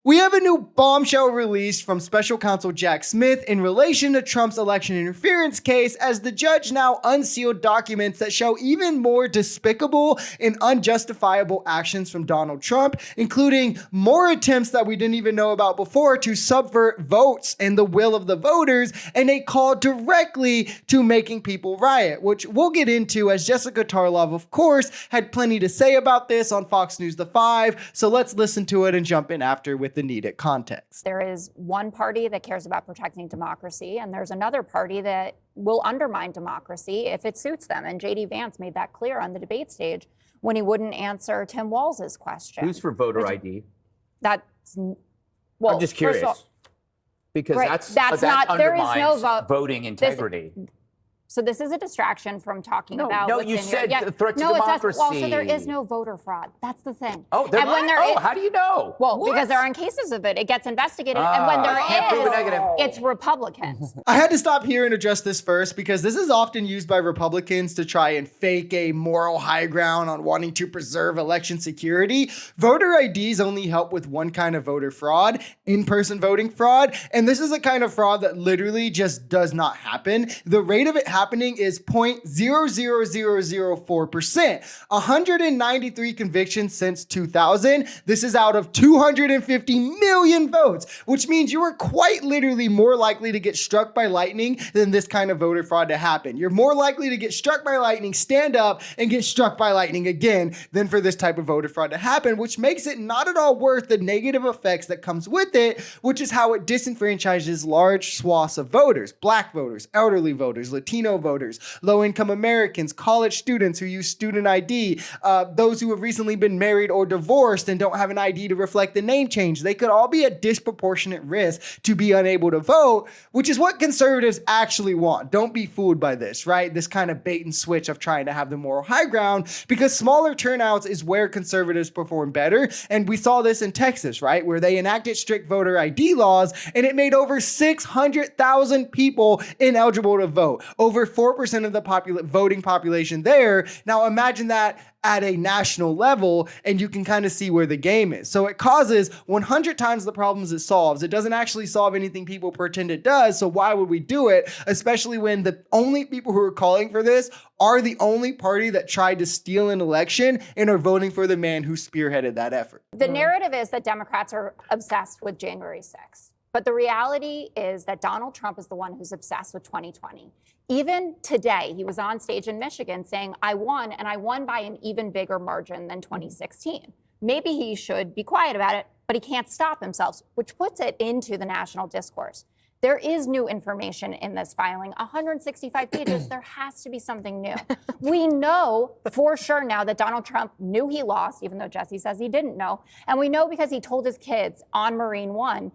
We have a new bombshell released from special counsel Jack Smith in relation to Trump's election interference case, as the judge now unsealed documents that show even more despicable and unjustifiable actions from Donald Trump, including more attempts that we didn't even know about before to subvert votes and the will of the voters, and a call directly to making people riot, which we'll get into, as Jessica Tarlov, of course, had plenty to say about this on Fox News The 5. So let's listen to it and jump in after with the needed context. There is one party that cares about protecting democracy, and there's another party that will undermine democracy if it suits them. And J.D. Vance made that clear on the debate stage when he wouldn't answer Tim Walz's question. Who's for voter ID? That's, well, I'm just curious. Because right, that not, there is no undermines voting integrity. So this is a distraction from talking about no, what's you in said here. threat to democracy. Well, so there is no voter fraud. That's the thing. Oh, there how do you know? Well, what? because there aren't cases of it. It gets investigated. And when there is, it's Republicans. I had to stop here and address this first because this is often used by Republicans to try and fake a moral high ground on wanting to preserve election security. Voter IDs only help with one kind of voter fraud, in-person voting fraud. And this is a kind of fraud that literally just does not happen. The rate of it happening is 0.00004%. 193 convictions since 2000. This is out of 250 million votes, which means you are quite literally more likely to get struck by lightning than this kind of voter fraud to happen. You're more likely to get struck by lightning, stand up, and get struck by lightning again than for this type of voter fraud to happen, which makes it not at all worth the negative effects that comes with it, which is how it disenfranchises large swaths of voters, black voters, elderly voters, Latino voters, low-income Americans, college students who use student ID, those who have recently been married or divorced and don't have an ID to reflect the name change. They could all be at disproportionate risk to be unable to vote, which is what conservatives actually want. Don't be fooled by this, right? This kind of bait and switch of trying to have the moral high ground, because smaller turnouts is where conservatives perform better. And we saw this in Texas, right? Where they enacted strict voter ID laws and it made over 600,000 people ineligible to vote. Over 4% of the voting population there. Now imagine that at a national level, and you can kind of see where the game is. So it causes 100 times the problems it solves. It doesn't actually solve anything people pretend it does. So why would we do it? Especially when the only people who are calling for this are the only party that tried to steal an election and are voting for the man who spearheaded that effort. The narrative is that Democrats are obsessed with January 6th. But the reality is that Donald Trump is the one who's obsessed with 2020. Even today, he was on stage in Michigan saying, I won, and I won by an even bigger margin than 2016. Maybe he should be quiet about it, but he can't stop himself, which puts it into the national discourse. There is new information in this filing, 165 pages. There has to be something new. We know for sure now that Donald Trump knew he lost, even though Jesse says he didn't know. And we know because he told his kids on Marine One,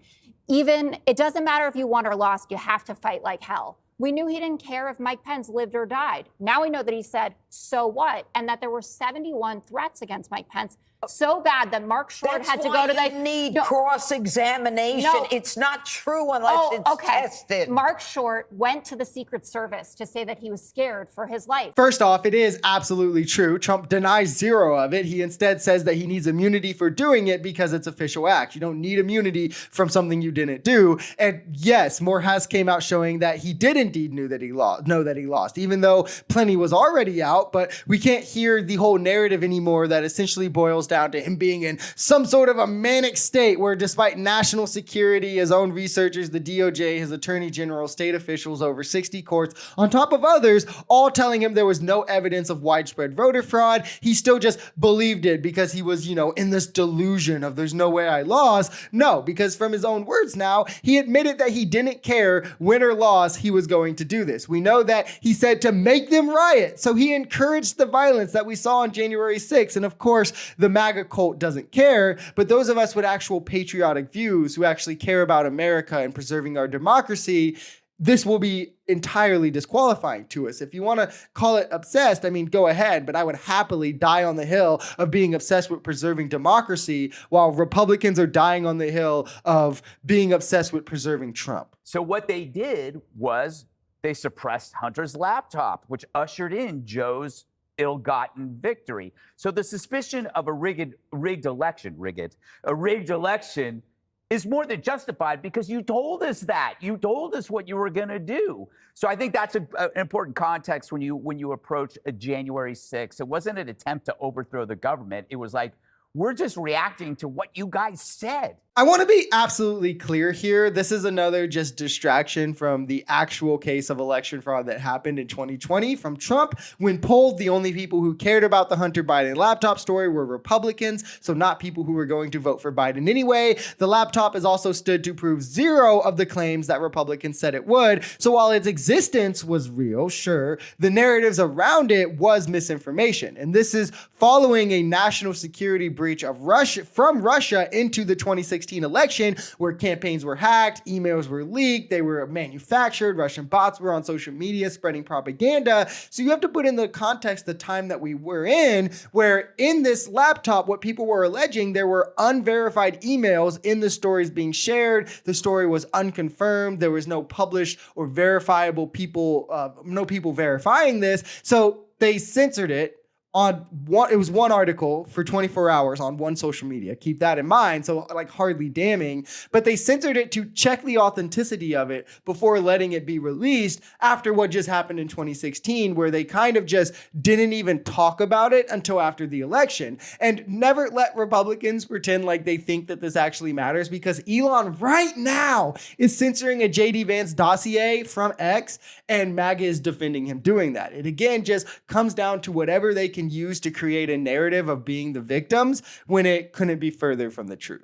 it doesn't matter if you won or lost, you have to fight like hell. We knew he didn't care if Mike Pence lived or died. Now we know that he said, so what? And that there were 71 threats against Mike Pence. So bad that Mark Short had to go to the... That's why you need cross-examination. No. It's not true unless it's tested. Mark Short went to the Secret Service to say that he was scared for his life. First off, it is absolutely true. Trump denies zero of it. He instead says that he needs immunity for doing it because it's official act. You don't need immunity from something you didn't do. And yes, more has came out showing that he did indeed know that he lost, even though plenty was already out. But we can't hear the whole narrative anymore that essentially boils down to him being in some sort of a manic state where, despite national security, his own researchers, the DOJ, his attorney general, state officials, over 60 courts, on top of others, all telling him there was no evidence of widespread voter fraud, he still just believed it because he was, in this delusion of there's no way I lost. No, because from his own words now, he admitted that he didn't care win or loss, he was going to do this. We know that he said to make them riot. So he encouraged the violence that we saw on January 6th. And of course, the MAGA cult doesn't care, but those of us with actual patriotic views who actually care about America and preserving our democracy, this will be entirely disqualifying to us. If you want to call it obsessed, go ahead, but I would happily die on the hill of being obsessed with preserving democracy while Republicans are dying on the hill of being obsessed with preserving Trump. So what they did was they suppressed Hunter's laptop, which ushered in Joe's ill-gotten victory. So the suspicion of a rigged election is more than justified because you told us that. You told us what you were going to do. So I think that's an important context when you approach a January 6th. It wasn't an attempt to overthrow the government. It was like, we're just reacting to what you guys said. I want to be absolutely clear here. This is another just distraction from the actual case of election fraud that happened in 2020 from Trump. When polled, the only people who cared about the Hunter Biden laptop story were Republicans, so not people who were going to vote for Biden anyway. The laptop has also stood to prove zero of the claims that Republicans said it would. So while its existence was real, sure, the narratives around it was misinformation. And this is following a national security breach of from Russia into the 2016 election, where campaigns were hacked, emails were leaked, they were manufactured, Russian bots were on social media spreading propaganda. So you have to put in the context the time that we were in, where in this laptop, what people were alleging, there were unverified emails in the stories being shared. The story was unconfirmed. There was no published or verifiable people, no people verifying this. So they censored it. It was one article for 24 hours on one social media. Keep that in mind. So like hardly damning, but they censored it to check the authenticity of it before letting it be released after what just happened in 2016, where they kind of just didn't even talk about it until after the election. And never let Republicans pretend like they think that this actually matters, because Elon right now is censoring a JD Vance dossier from X, and MAGA is defending him doing that. It again just comes down to whatever they can use to create a narrative of being the victims when it couldn't be further from the truth.